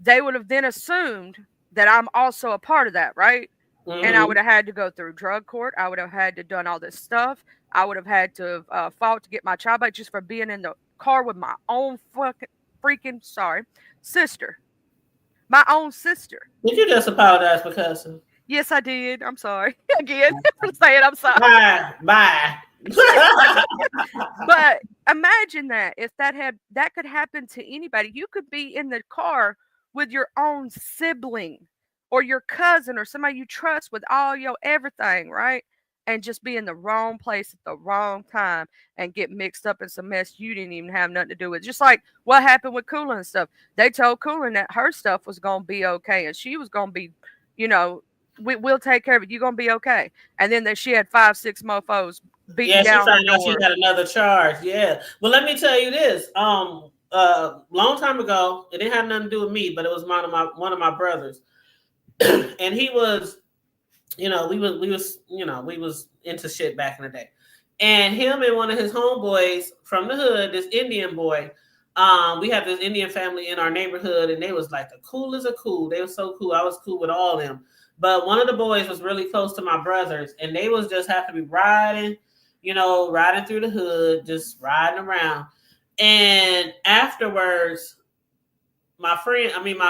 They would have then assumed that I'm also a part of that, right? And I would have had to go through drug court. I would have had to done all this stuff. I would have had to fought to get my child back just for being in the car with my own freaking sister. My own sister. Did you just apologize for cussing? Yes, I did. I'm sorry. Again, for saying I'm sorry. Bye. But imagine that if that could happen to anybody. You could be in the car with your own sibling or your cousin or somebody you trust with all your everything, right? And just be in the wrong place at the wrong time and get mixed up in some mess you didn't even have nothing to do with. Just like what happened with Kula and stuff. They told Kula that her stuff was going to be okay and she was going to be, we'll take care of it. You're going to be okay. And then she had 5-6 mofos beating down her door. She got another charge. Yeah. Well, let me tell you this. Long time ago, it didn't have nothing to do with me, but it was one of my brothers. And he was, we was into shit back in the day. And him and one of his homeboys from the hood, this Indian boy, we had this Indian family in our neighborhood, and they was like the coolest of cool. They were so cool. I was cool with all of them. But one of the boys was really close to my brothers, and they was just have to be riding through the hood, just riding around. And afterwards, my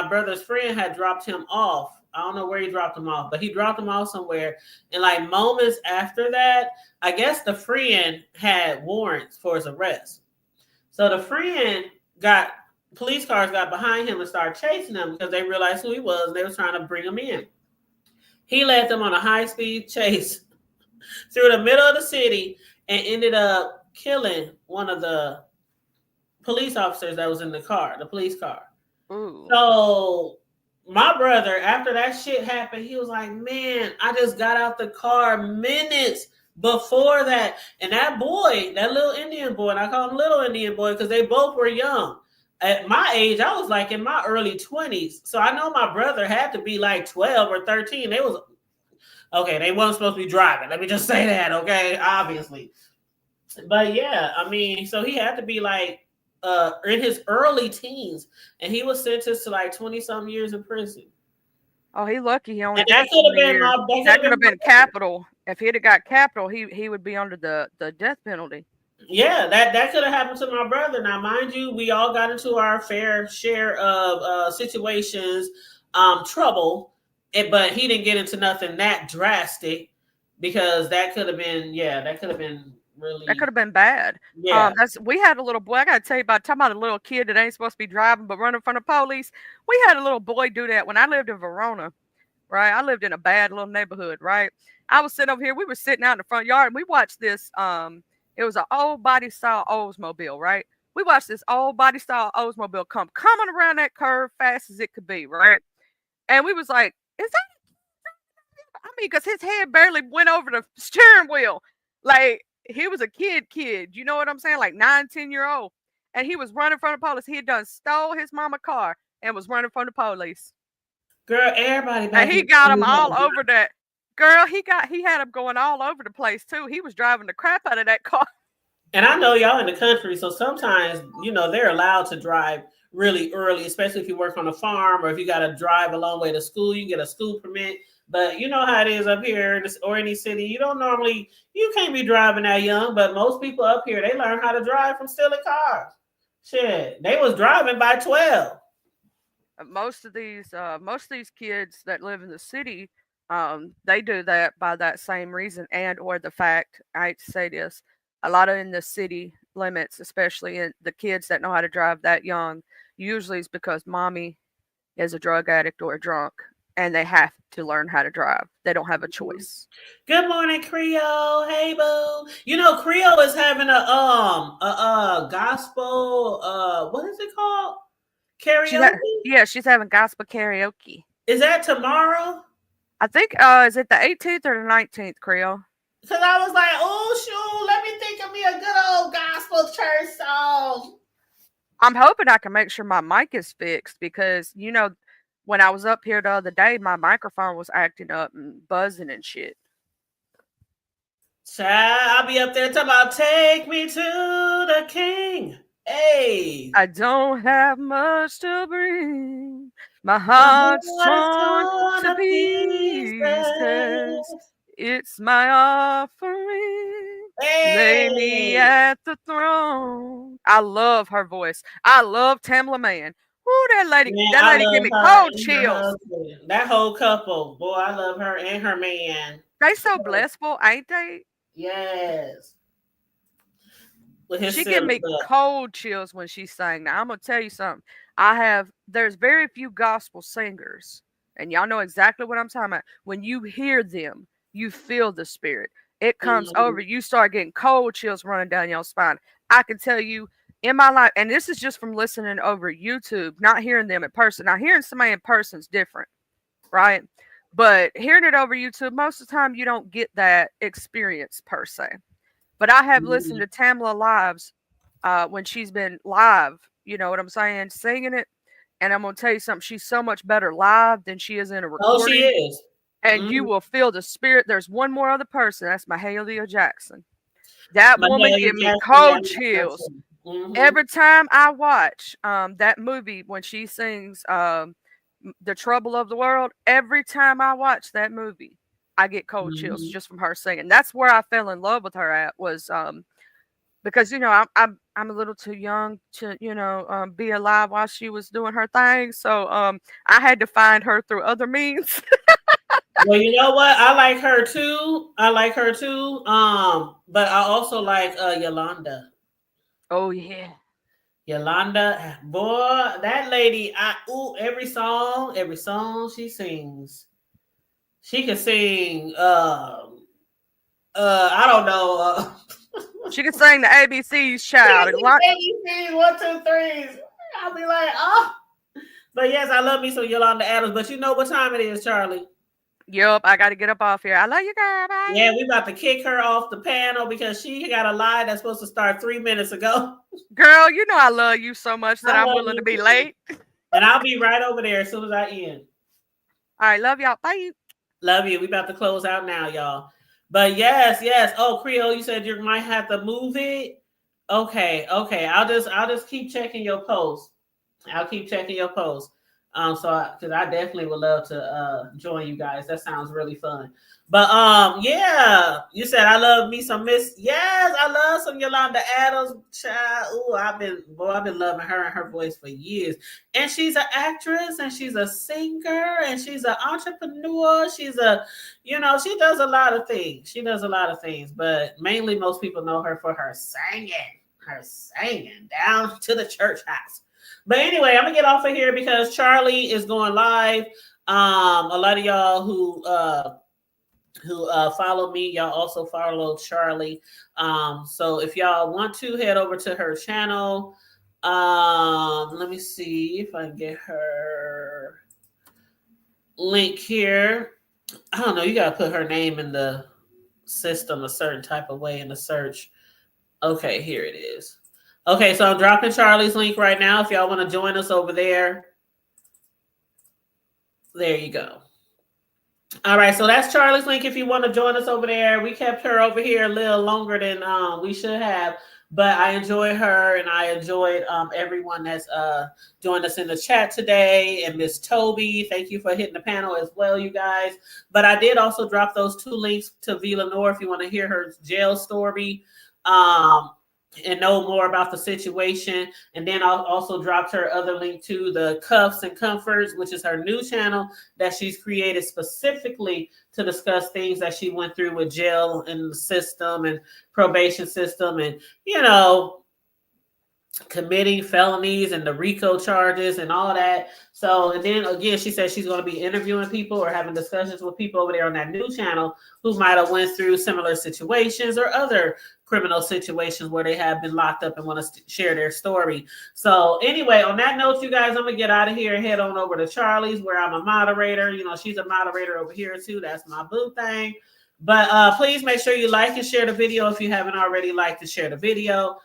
brother's friend had dropped him off. I don't know where he dropped him off, but he dropped him off somewhere. And like moments after that, I guess the friend had warrants for his arrest. So the friend police cars got behind him and started chasing him because they realized who he was. They were trying to bring him in. He led them on a high-speed chase through the middle of the city and ended up killing one of the police officers that was in the police car. Ooh. So my brother, after that shit happened, he was like, man, I just got out the car minutes before that. And that boy, that little Indian boy, and I call him little Indian boy because they both were young. At my age, I was like in my early 20s. So I know my brother had to be like 12 or 13. They wasn't supposed to be driving. Let me just say that, okay? Obviously. But yeah, so he had to be like in his early teens, and he was sentenced to like 20-something years in prison. Oh, he lucky he only. That could have been capital. If he'd have got capital, he would be under the death penalty. Yeah, that could have happened to my brother. Now, mind you, we all got into our fair share of situations, trouble, but he didn't get into nothing that drastic because that could have been really. That could have been bad. Yeah. We had a little boy. I gotta tell you about talking about a little kid that ain't supposed to be driving but running from the police. We had a little boy do that when I lived in Verona, right? I lived in a bad little neighborhood, right? I was sitting over here. We were sitting out in the front yard and we watched this. It was an old body style Oldsmobile, right? We watched this old body style Oldsmobile coming around that curve fast as it could be, right? And we was like, is that? Because his head barely went over the steering wheel. Like, he was a kid, you know what I'm saying? Like 9-10-year-old. And he was running from the police. He had done stole his mama car and was running from the police. Girl, everybody. And he got him all over that. Girl, he had him going all over the place too. He was driving the crap out of that car. And I know y'all in the country, so sometimes, they're allowed to drive really early, especially if you work on a farm or if you got to drive a long way to school, you get a school permit. But you know how it is up here or any city. You can't be driving that young, but most people up here, they learn how to drive from stealing cars. Shit, they was driving by 12. Most of these kids that live in the city, they do that by that same reason and or the fact, I hate to say this, a lot of in the city limits, especially in the kids that know how to drive that young, usually it's because mommy is a drug addict or a drunk. And they have to learn how to drive. They don't have a choice. Good morning, Creole. Hey, boo. Creole is having a gospel. What is it called? Karaoke. She's having gospel karaoke. Is that tomorrow? I think is it the 18th or the 19th, Creole? Because I was like, oh, shoot, let me think of me a good old gospel church song. I'm hoping I can make sure my mic is fixed because, when I was up here the other day, my microphone was acting up and buzzing and shit. Child, I'll be up there talking about take me to the king. Hey. I don't have much to bring. My heart's torn to pieces. It's my offering. Hey. Lay me at the throne. I love her voice. I love Tamla Mann. Ooh, that lady give me cold chills. That whole couple, boy, I love her and her man. They so blissful, ain't they? Yes. She give me cold chills when she sang. Now I'm gonna tell you something. There's very few gospel singers, and y'all know exactly what I'm talking about. When you hear them, you feel the spirit. It comes over. You start getting cold chills running down your spine. I can tell you in my life, and this is just from listening over YouTube, not hearing them in person. Now hearing somebody in person is different, right? But hearing it over YouTube, most of the time you don't get that experience per se. But I have listened to Tamla lives when she's been live, you know what I'm saying, singing it. And I'm going to tell you something. She's so much better live than she is in a recording. Oh, she is. And you will feel the spirit. There's one more other person. That's Mahalia Jackson. That woman give me cold chills. Every time I watch that movie when she sings The Trouble of the World, every time I watch that movie, I get cold chills just from her singing. That's where I fell in love with her at was because I'm a little too young to be alive while she was doing her thing. So I had to find her through other means. Well, you know what? I like her too. But I also like Yolanda. Oh yeah. Yolanda, boy, that lady, every song she sings. She can sing I don't know. She can sing the ABCs, child. ABCs, 1, 2, 3. I'll be like, oh. But yes, I love me some Yolanda Adams. But you know what time it is, Charlie? Yup, I got to get up off here. I love you, girl. Bye. Yeah, we about to kick her off the panel because she got a lie that's supposed to start 3 minutes ago. Girl, you know I love you so much that I'm willing to be late. And I'll be right over there as soon as I end. All right, love y'all. Bye. Love you. We about to close out now, y'all. But yes. Oh, Creole, you said you might have to move it. Okay. I'll just keep checking your post. I'll keep checking your post. Because I definitely would love to join you guys. That sounds really fun. But yeah, you said I love me some Miss. Yes, I love some Yolanda Adams. Child, ooh, I've been loving her and her voice for years. And she's an actress, and she's a singer, and she's an entrepreneur. She's she does a lot of things. But mainly, most people know her for her singing down to the church house. But anyway, I'm gonna get off of here because Charlie is going live. A lot of y'all who follow me, y'all also follow Charlie. So if y'all want to head over to her channel, let me see if I can get her link here. I don't know. You gotta put her name in the system a certain type of way in the search. Okay, here it is. Okay, so I'm dropping Charlie's link right now. If y'all want to join us over there, there you go. All right, so that's Charlie's link. If you want to join us over there, we kept her over here a little longer than we should have, but I enjoyed her and I enjoyed everyone that's joined us in the chat today. And Miss Toby, thank you for hitting the panel as well, you guys. But I did also drop those 2 links to V. Lenore if you want to hear her jail story. And know more about the situation. And then I'll also dropped her other link to the Cuffs and Comforts, which is her new channel that she's created specifically to discuss things that she went through with jail and the system and probation system and, committing felonies and the RICO charges and all that. So, and then again, she said she's going to be interviewing people or having discussions with people over there on that new channel who might have went through similar situations or other criminal situations where they have been locked up and want to share their story. So anyway, on that note, you guys, I'm gonna get out of here and head on over to Charlie's, where I'm a moderator. You know, she's a moderator over here too. That's my boo thing. But please make sure you like and share the video if you haven't already liked and share the video.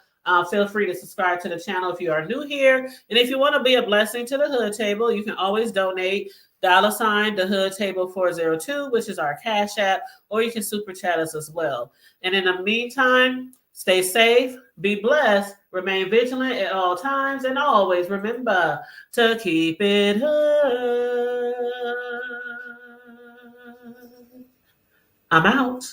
Feel free to subscribe to the channel if you are new here. And if you want to be a blessing to the Hood Table, you can always donate $ the Hood Table 402, which is our Cash App, or you can super chat us as well. And in the meantime, stay safe, be blessed, remain vigilant at all times, and always remember to keep it hood. I'm out.